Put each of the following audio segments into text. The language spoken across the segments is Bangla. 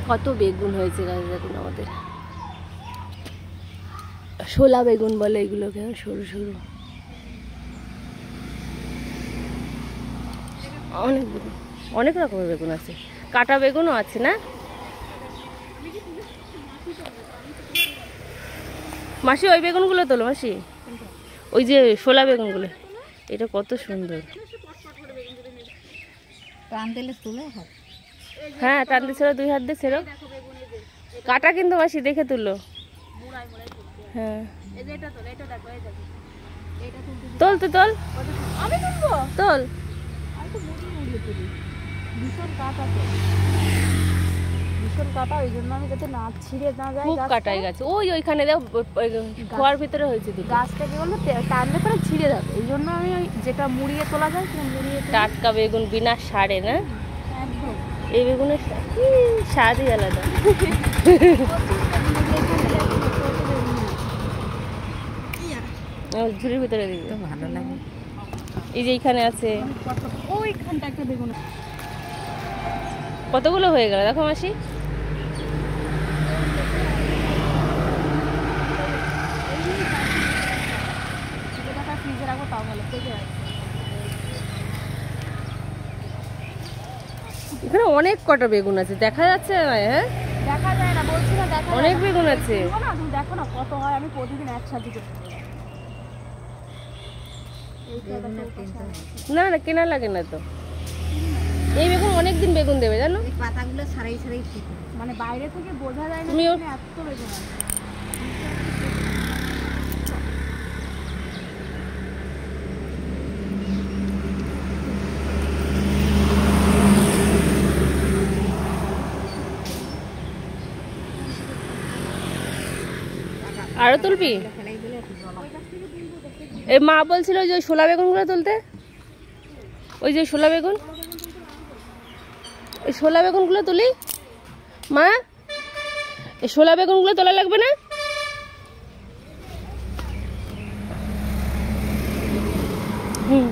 কত বেগুন হয়েছে গাছে দেখুন আমাদের, শোলা বেগুন বলে এগুলোকে, সরু সরু অনেক বেগুন, অনেক রকমের বেগুন আছে, কাটা বেগুনও আছে না মাসি? ওই বেগুনগুলো তোলো মাসি, ওই যে শোলা বেগুনগুলো, এটা কত সুন্দর। টান দিলে তুলে, হ্যাঁ টান দিয়ে ছেড়ো, 2 হাত দিয়ে ছেড়ো, কাটা কিন্তু মাসি দেখে তুলো। হ্যাঁ তোল তো তোল, আমি তুলবো, তোল। আমি তো মুড়ি তুলি, ভীষণ কাটা তো, ভীষণ কাটা, ওই জন্য আমি যাতে না ছিঁড়ে না যায়। খুব কাটাই গেছে, ওইখানে দাও, খোয়ার ভিতরে হয়েছে দুটো। গাছটা কি বললো টানলে পরে ছিঁড়ে যাবে, এই জন্য আমি ওই যেটা মুড়িয়ে তোলা যায় মুড়িয়ে। টাটকা বেগুন বিনা সারে না, একদম এই বেগুনের স্বাদই আলাদা। ঝুড়ির ভিতরে দিবি, ভালো লাগে। এই যে এইখানে আছে, ওইখানটা একটা বেগুন, কতগুলো হয়ে গেল দেখো মাসি। ফ্রিজে রাখবো তাও ভালো। এখানে অনেক কটা বেগুন আছে, দেখা যাচ্ছে না? হ্যাঁ দেখা যায় না, বলছি না দেখা অনেক বেগুন আছে। না, তুমি দেখো না কত হয়, আমি প্রতিদিন একসাথে করতে পারি। না না কেনা লাগে না তো, এই বেগুন অনেকদিন বেগুন দেবে জানো, পাতাগুলো ছাড়াই ছাড়াই মানে বাইরে থেকে বোঝা যায় না এত বেগুন আছে। আরো তুলবি? এই মা বলছিল যে ওই শোলা বেগুনগুলো তুলতে, ওই যে শোলা বেগুন, ওই শোলা বেগুনগুলো তুলি মা, এই শোলা বেগুনগুলো তোলা লাগবে না? হুম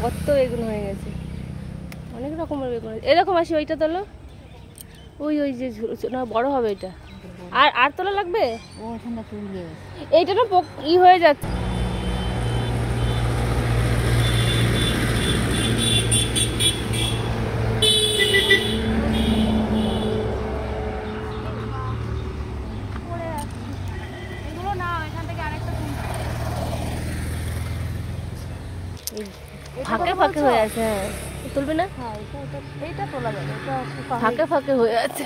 কত বেগুন হয়ে গেছে, অনেক রকমের বেগুন। এরকম আসি ওইটা তোলো, ওই ওই যে না বড় হবে এটা, আর তোলা লাগবে, এইটা না ই হয়ে যাচ্ছে। ফাঁকে ফাঁকে হয়ে আছে, হ্যাঁ তুলবে না? হ্যাঁ এইটা তোলা যাবে, ফাঁকে ফাঁকে হয়ে আছে,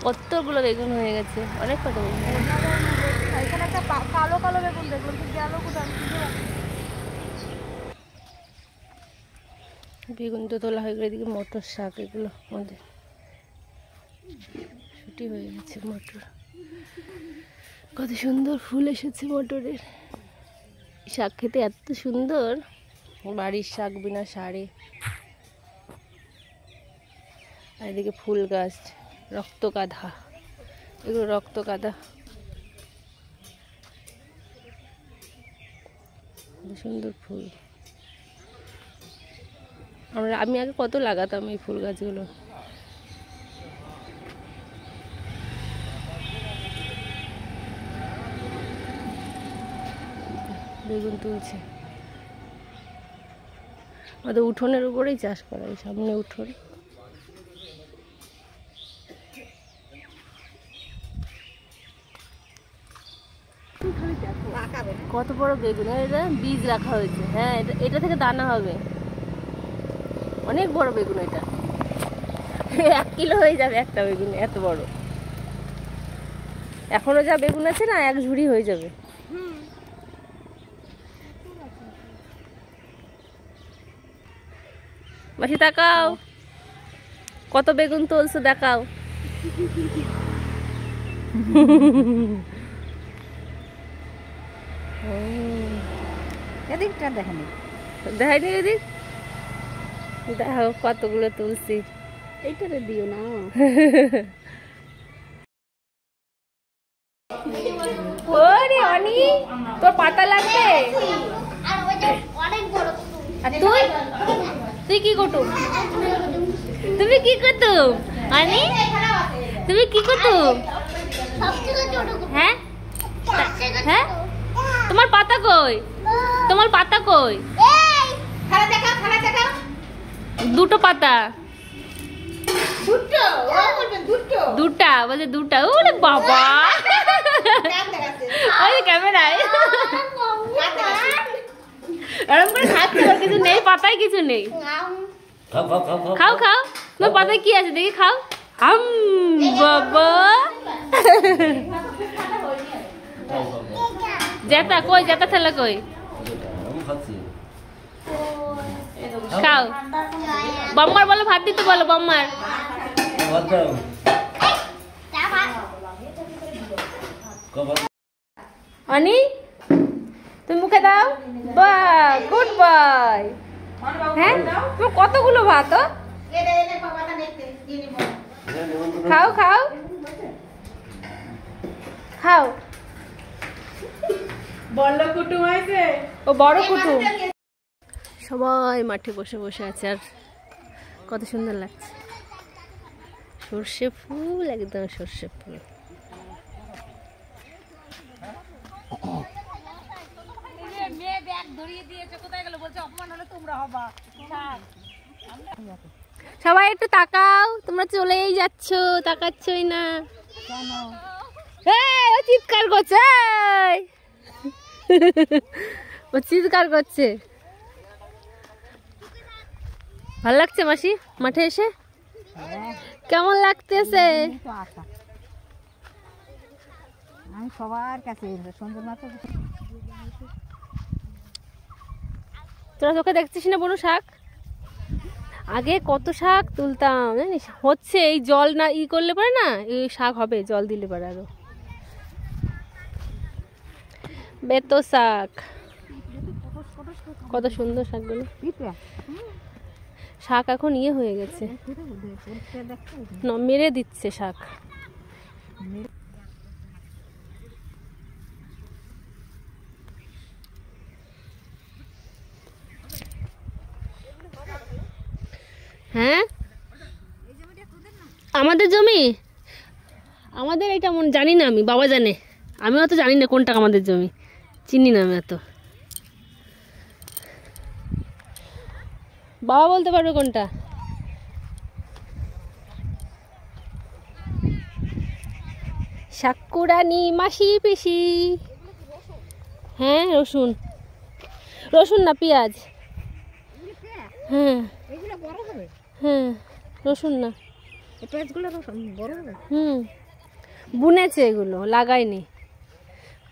কতগুলো বেগুন হয়ে গেছে, অনেক কত বেগুন। এখানে একটা কালো কালো বেগুন দেখলাম, গেল কোথায়? বেগুন তো তোলা হয়ে গেলে, এদিকে মটর শাক, এগুলো আমাদের ছুটি হয়ে গেছে। মটর কত সুন্দর ফুল এসেছে মটরের, শাক খেতে এত সুন্দর, বাড়ির শাক বিনা সারে। আর এদিকে ফুল গাছ, রক্তগাধা, এগুলো রক্তগাধা, সুন্দর ফুল। আমি আগে কত লাগাতাম এই ফুল গাছগুলো। বেগুন তুলছে, আমাদের উঠোনের উপরেই চাষ করা, এই সামনে উঠোন। কত বড় বেগুন, এটা বীজ রাখা হয়েছে, হ্যাঁ এটা থেকে দানা হবে, অনেক বড় বেগুন এটা, 1 কিলো হয়ে যাবে একটা বেগুন, এত বড়। এখনো যা বেগুন আছে না, 1 ঝুড়ি হয়ে যাবে। মাসি তাকাও, কত বেগুন তুলছো দেখাও। এদিকটা দেখেনি, দেখাইনি এদিক, দেখো কতগুলো তুলছি। এইটাতে দিও না। ওরে অনি, তোর পাতা লাগবে? আর তুই তুই কি কুটুম? তুমি কি কুটুম? আনি তুমি কি কুটুম? হ্যাঁ হ্যাঁ, তোমার পাতা কই? তোমার পাতা কই? দুটো পাতা, দুটা বলছে দুটা। ওরে বাবা, ওই ক্যামেরায় এরকম করে খাচ্ছে, ওর কিছু নেই, পাতায় কিছু নেই। খাও খাও, তোমার পাতায় কি আছে দেখি, খাও। হাম বাবা, জেতা কই? জেতা ছেলে কই? খাও। বম্মার বলো ভাত দিতে, বলো বম্মার। অনি তুমি মুখে দাও। বাহ, গুড বয়। হ্যাঁ, তোমার কতগুলো ভাত? খাও খাও খাও। বড় কুটুম আছে, ও বড় কুটুম। সবাই মাঠে বসে বসে আছে, আর কত সুন্দর লাগছে। সর্ষে ফুল, একদম সর্ষে ফুল। সবাই একটু তাকাও, তোমরা চলেই যাচ্ছ, তাকাচ্ছই না। ও চিৎকার করছে, ও চিৎকার করছে। ভাল লাগছে মাসি মাঠে এসে? কেমন লাগতেছে? আমি সবার কাছে সুন্দর মাছ। তোরা চোখে দেখছিস না বনু শাক? আগে কত শাক তুলতাম জানিস, হচ্ছে এই জল না ই করলে পারে না, এই শাক হবে জল দিলে পারে। আরো বেতো শাক, কত সুন্দর শাকগুলো। শাক এখন ইয়ে হয়ে গেছে, মেরে দিচ্ছে শাক। হ্যাঁ, আমাদের জমি, আমাদের এটা জানি না আমি, বাবা জানে। আমি অত জানি না কোনটা আমাদের জমি, চিনি না আমি এত। বাবা বলতে পারবে কোনটা। শাকুরানি মাসি পিসি। হ্যাঁ, রসুন, রসুন না পেঁয়াজ। হ্যাঁ হ্যাঁ, রসুন না, বুনেছে এগুলো, লাগাইনি।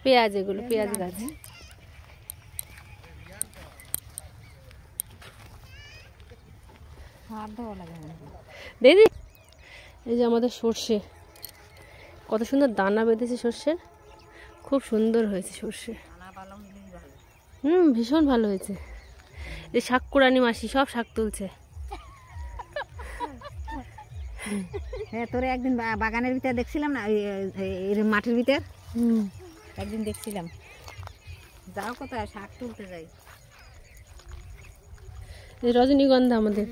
পেঁয়াজ, এগুলো পেঁয়াজ গাছ। দিদি, এই যে আমাদের সর্ষে, কত সুন্দর দানা বেঁধেছে সর্ষের, খুব সুন্দর হয়েছে সর্ষে। ভীষণ ভালো হয়েছে। এই শাকুরানি মাসি সব শাক তুলছে। হ্যাঁ, তোরে একদিন বাগানের ভিতরে দেখছিলাম না, মাটির ভিতর একদিন দেখছিলাম। যাও কোথায় শাক তুলতে যাই। রজনীগন্ধা আমাদের।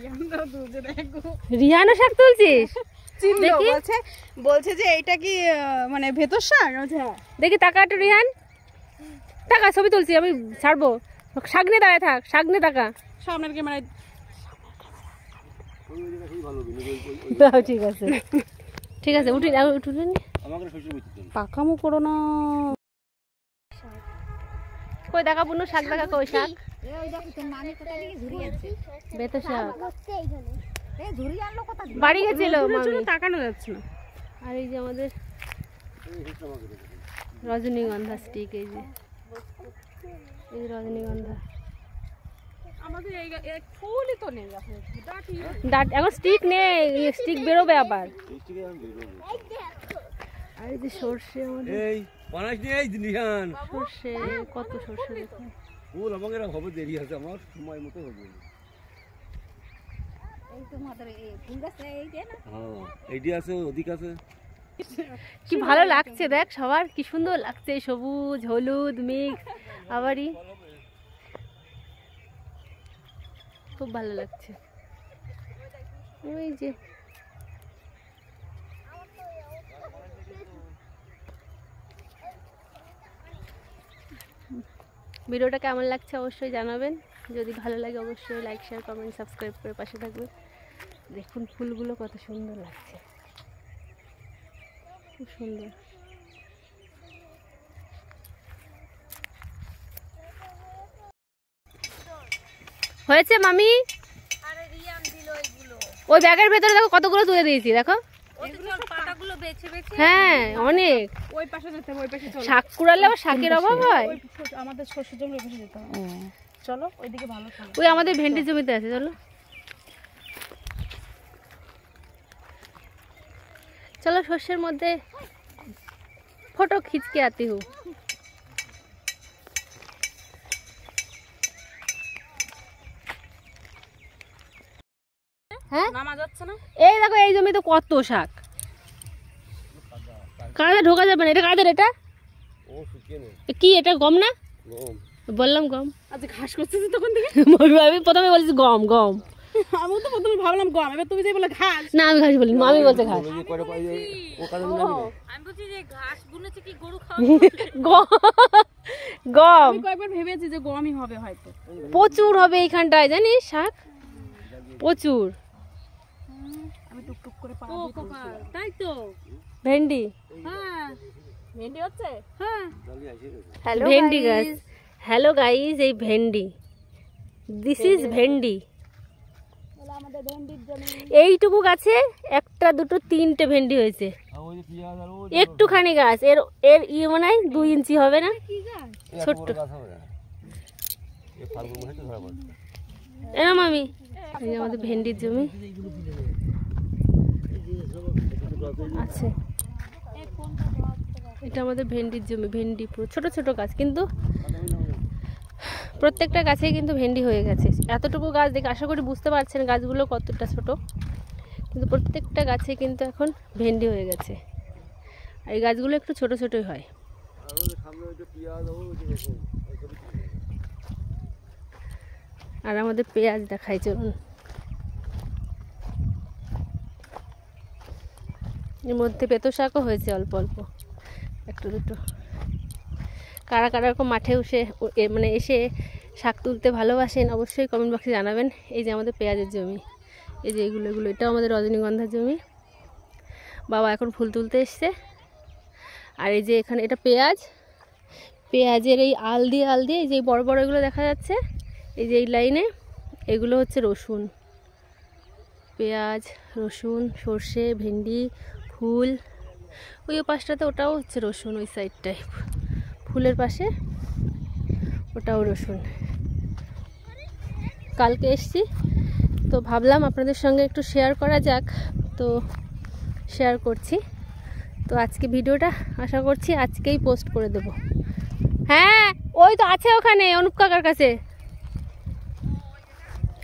রিহানও শাক তুলছিস? বলছে যে এইটা কি মানে ভেতর শাক? দেখি টাকা একটু রিহান, টাকা ছবি তুলছি আমি, ছাড়বো। শাক নিয়ে দাঁড়ায় থাক, শাক নিয়ে টাকা সামনের ক্যামেরায়। ঠিক আছে ঠিক আছে, উঠি উঠুন, পাকামো করো না। কই দেখা বুনু, শাক দেখা, কই শাক? বেতো শাক বাড়ি গেছিল, তাকানো যাচ্ছে না। আর এই যে আমাদের রজনীগন্ধা স্টিক, এই যে এই রজনীগন্ধা। আমাদের এই ফুলই তো নেই এখন, এখন স্টিক নেই, স্টিক বেরোবে আবার। আর এই যে সর্ষে, আমাদের এই পানাস নিয়ে এই নিহান সর্ষে, কত সর্ষে দেখুন। ফুল আমাকে হবে, দেরি আছে, আমার সময় মতো হবে। এই তোমাদের এই ফুল গাছ এইটা না? হ্যাঁ, এইটি আছে, ওদিক আছে। কি ভালো লাগছে দেখ, সবার কি সুন্দর লাগছে, সবুজ হলুদ মিক্স। আবারই খুব ভালো লাগছে। ওই যে ভিডিওটা কেমন লাগছে অবশ্যই জানাবেন। যদি ভালো লাগে অবশ্যই লাইক শেয়ার কমেন্ট সাবস্ক্রাইব করে পাশে থাকবেন। দেখুন ফুলগুলো কত সুন্দর লাগছে, খুব সুন্দর। হয়েছে মামি? ওই ব্যাগের ভেতরে দেখো কতগুলো তুলে দিয়েছি, দেখো। হ্যাঁ অনেক। ওই পাশে যেতে হবে, ওই পাশে চলো। শাক কুড়ালে আবার শাকের অভাব হয়? আমাদের শস্য জমি ওই পাশে যেতে হবে। চলো ওইদিকে ভালো খাবে। ওই আমাদের ভেন্ডির জমিতে আছে, চলো চলো শস্যের মধ্যে ফটো খিচকে আতি হু। হ্যাঁ নামা যাচ্ছে না। এই দেখো এই জমিতে কত শাক, কাঁধে ঢোকা যাবে না। এটা কাদের? এটা ও শুকিয়ে নেই কি? এটা গম না? গম। বললাম গম। আচ্ছা ঘাস করতেছিস তখন থেকে? আমি প্রথমে বলেছি গম গম। আমি তো প্রথমে ভাবলাম গম, এবার তুমি যে বলে ঘাস। না আমি ঘাস বলিনি, মামি বলছে ঘাস। ওই যে কয়টা পাই যায়, ও কারণ না আমি বলছি যে ঘাস বুনেছে কি গরু গম গম আমি কয়েকবার ভেবেছি যে গমই হবে হয়তো। প্রচুর হবে এইখানটায়, জানিস শাক প্রচুর। আমি টুকটুক করে পাবো। ও কপাল, তাই তো। ভেন্ডি, হ্যাঁ ভেন্ডি হচ্ছে। হ্যাঁ জালি আসে গেছে। হ্যালো ভেন্ডি গাছ। হ্যালো গাইস, এই ভেন্ডি, দিস ইজ ভেন্ডি। আমাদের ভেন্ডির জমি। এইটুকু গাছে একটা দুটো তিনটে ভেন্ডি হয়েছে, আর ওই যে পিয়াজ আর ওই একটুখানি গাছ। এর এর ইয়ে মনে হয় 2 ইঞ্চি হবে না, ছোট্ট। গাছ হবে না, এই ফালগুলো মনে হচ্ছে ধরা পড়ছে। এরম মামি, এই যে আমাদের ভেন্ডির জমি আছে। এটা আমাদের ভেন্ডির জমি। ভেন্ডি পুরো ছোট ছোট গাছ, কিন্তু প্রত্যেকটা গাছে কিন্তু ভেন্ডি হয়ে গেছে। এতটুকু গাছ দেখে আশা করি বুঝতে পারছেন গাছগুলো কতটা ছোট, কিন্তু প্রত্যেকটা গাছে কিন্তু এখন ভেন্ডি হয়ে গেছে। আর এই গাছগুলো একটু ছোট ছোটই হয়। আর ওই যে সামনে ওই যে পিয়াজ আর ওই যে দেখুন ওই সব আর আমাদের পেঁয়াজ দেখাই, চলুন। এর মধ্যে পেতো শাকও হয়েছে অল্প অল্প, একটু দুটো। কারা কারা এরকম মাঠে মানে এসে শাক তুলতে ভালোবাসেন অবশ্যই কমেন্ট বক্সে জানাবেন। এই যে আমাদের পেঁয়াজের জমি, এই যে এগুলো এটাও আমাদের রজনীগন্ধার জমি। বাবা এখন ফুল তুলতে এসছে। আর এই যে এখানে এটা পেঁয়াজ, পেঁয়াজের এই আল দিয়ে এই যে বড় বড় এগুলো দেখা যাচ্ছে, এই যে এই লাইনে এগুলো হচ্ছে রসুন। পেঁয়াজ, রসুন, সর্ষে, ভেন্ডি, ফুল। ওই পাশটাতে ওটাও হচ্ছে রসুন, ওই সাইডটায় ফুলের পাশে ওটাও রসুন। কালকে এসছি তো ভাবলাম আপনাদের সঙ্গে একটু শেয়ার করা যাক, তো শেয়ার করছি। তো আজকে ভিডিওটা আশা করছি আজকেই পোস্ট করে দেব। হ্যাঁ ওই তো আছে ওখানে অনুপ কাকার কাছে।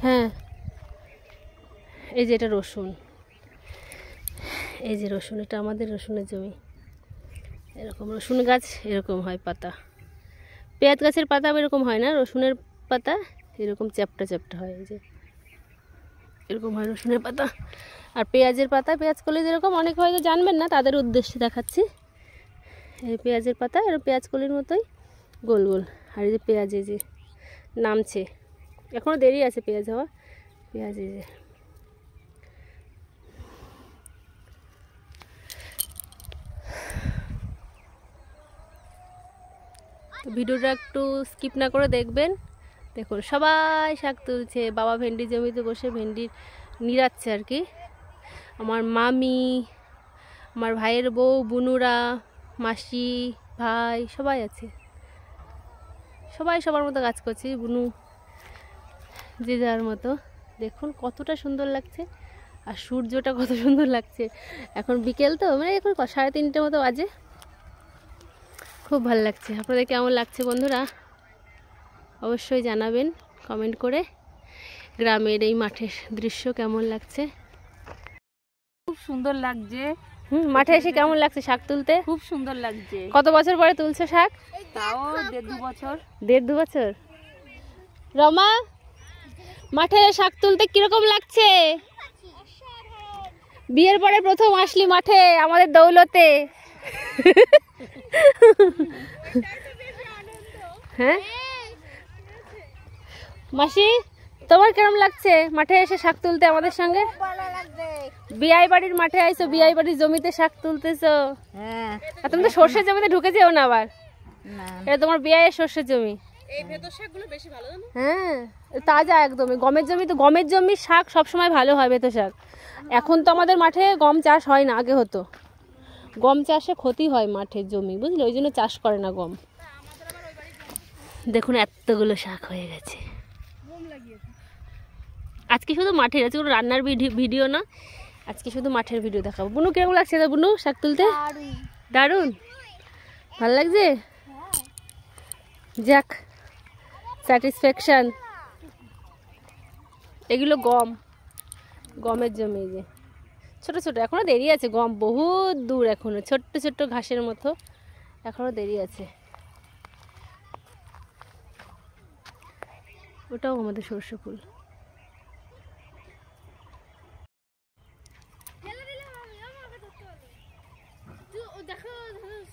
হ্যাঁ এই যে এটা রসুন, এই যে রসুন, এটা আমাদের রসুনের জমি। এরকম রসুন গাছ এরকম হয় পাতা, পেঁয়াজ গাছের পাতা এরকম হয় না, রসুনের পাতা এরকম চ্যাপটা চ্যাপটা হয়। এই যে এরকম হয় রসুনের পাতা। আর পেঁয়াজের পাতা, পেঁয়াজ কলি যেরকম, অনেকে হয়তো জানবেন না, তাদের উদ্দেশ্যে দেখাচ্ছি। এই পেঁয়াজের পাতা এরকম পেঁয়াজ কলির মতোই গোল গোল। আর এই যে পেঁয়াজ এই যে নামছে, এখনও দেরি আছে পেঁয়াজ হওয়া। পেঁয়াজ এই যে তো ভিডিওটা একটু স্কিপ না করে দেখবেন। দেখুন সবাই শাক তুলছে, বাবা ভেন্ডি জমিতে বসে ভেন্ডি নিড়াচ্ছে আর কি। আমার মামি, আমার ভাইয়ের বউ, বুনুরা, মাসি, ভাই সবাই আছে, সবাই সবার মতো কাজ করছি। বুনু যে যার মতো। দেখুন কতটা সুন্দর লাগছে, আর সূর্যটা কত সুন্দর লাগছে। এখন বিকেল তো, মানে এখন 3:30 মতো বাজে। খুব ভালো লাগছে। আপনাদের কেমন লাগছে বন্ধুরা অবশ্যই জানাবেন কমেন্ট করে। গ্রামের এই মাঠের দৃশ্য কেমন লাগছে? খুব সুন্দর লাগছে। মাঠে এসে কেমন লাগছে শাক তুলতে? খুব সুন্দর লাগছে। কত বছর পরে তুলছো শাক? তাও 1.5-2 বছর। 1.5-2 বছর। রমা মাঠে শাক তুলতে কিরকম লাগছে? বিয়ের পরে প্রথম আসলি মাঠে আমাদের দৌলতে। হ্যাঁ মাসি, তোমার কেমন লাগছে মাঠে এসে শাক তুলতে আমাদের সঙ্গে? বিআই বাড়ির মাঠে আইছো, বিআই বাড়ির জমিতে শাক তুলতেছো। হ্যাঁ আর তুমি তো সর্ষের জমিতে ঢুকে যেও না আবার, এটা তোমার বিআইয়ের সর্ষের জমি। হ্যাঁ তাজা একদমই, গমের জমি তো, গমের জমির শাক সবসময় ভালো হয় বেতো শাক। এখন তো আমাদের মাঠে গম চাষ হয় না, আগে হতো। গম চাষে ক্ষতি হয় মাঠের জমি, বুঝলে, ওই জন্য চাষ করে না গম। দেখুন এতগুলো শাক হয়ে গেছে। আজকে শুধু মাঠের, আজকে কোনো রান্নার ভিডিও না, আজকে শুধু মাঠের ভিডিও দেখাবো। বুনু কিরকম লাগছে বুনু শাক তুলতে? দারুণ, ভালো লাগছে। যাক, স্যাটিসফ্যাকশন। এগুলো গমের জমি, যে ছোট ছোট, এখনো দেরি আছে, গম বহুত দূর, এখনো ছোট্ট ছোট্ট ঘাসের মতো, এখনো দেরি আছে। ওটাও আমাদের সর্ষে ফুল।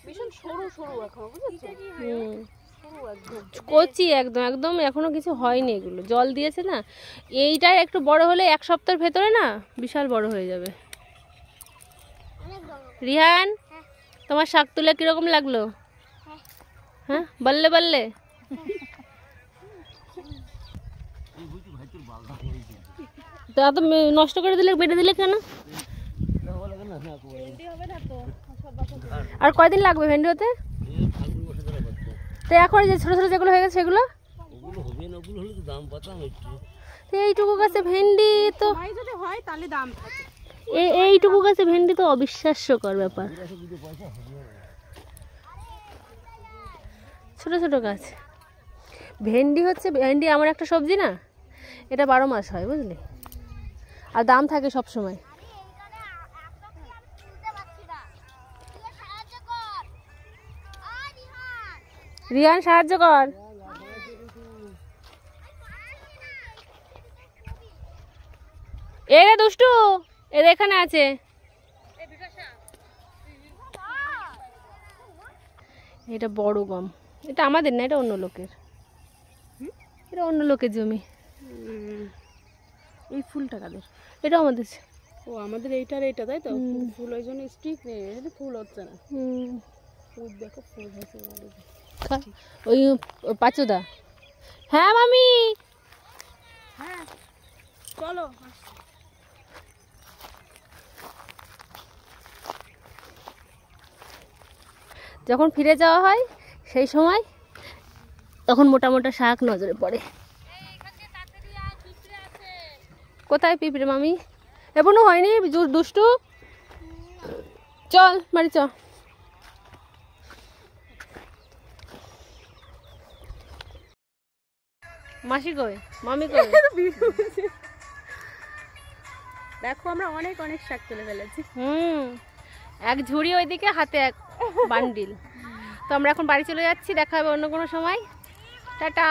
ভীষণ সরু সরু এখনো, বুঝেছো? কচি একদম একদম, এখনো কিছু হয়নি। এগুলো জল দিয়েছে না, এইটাই একটু বড় হলে 1 সপ্তাহের ভেতরে না বিশাল বড় হয়ে যাবে। রিহান, তোমার শাক তুলে কিরকম লাগলো? হ্যাঁ বললে বললে। তো এত নষ্ট করে দিলে, বেটে দিলে কেন? আর কয়দিন লাগবে ভেন্ডি হতে? তো এখন যে ছোট ছোট যেগুলো হয়ে গেছে সেগুলো এইটুকু গাছে ভেন্ডি তো, এইটুকু গাছে ভেন্ডি তো অবিশ্বাস্যকর ব্যাপার। ছোট ছোট গাছ ভেন্ডি হচ্ছে, ভেন্ডি আমার একটা সবজি না, এটা 12 মাস হয়, বুঝলি, আর দাম থাকে সব সময়। রিয়ান সাহায্য কর। এ রে দুষ্টু, এর এখানে আছে। এটা বড় গম, এটা আমাদের না, এটা অন্য লোকের, এটা অন্য লোকের জমি। এই ফুলটা কাদের? এটা আমাদের। ও আমাদের এইটার এইটা, তাই তো? ফুল ওই জন্য স্টিক নেই, এটা ফুল হচ্ছে না। ফুল দেখো, ফুল হয়েছে ওই পাচুদা। হ্যাঁ মামি, হ্যাঁ চলো। যখন ফিরে যাওয়া হয় সেই সময় তখন মোটা মোটা শাক নজরে পড়ে। কোথায় পিঁপড়ে মামি? এখনো হয়নি দুষ্টু, চল বাড়ি চ। মাসি কই, মামি কই? দেখো আমরা অনেক অনেক শাক তুলে ফেলেছি। এক ঝুড়ি ওইদিকে, হাতে এক বান্ডিল। তো আমরা এখন বাড়ি চলে যাচ্ছি, দেখা হবে অন্য কোনো সময়। টাটা।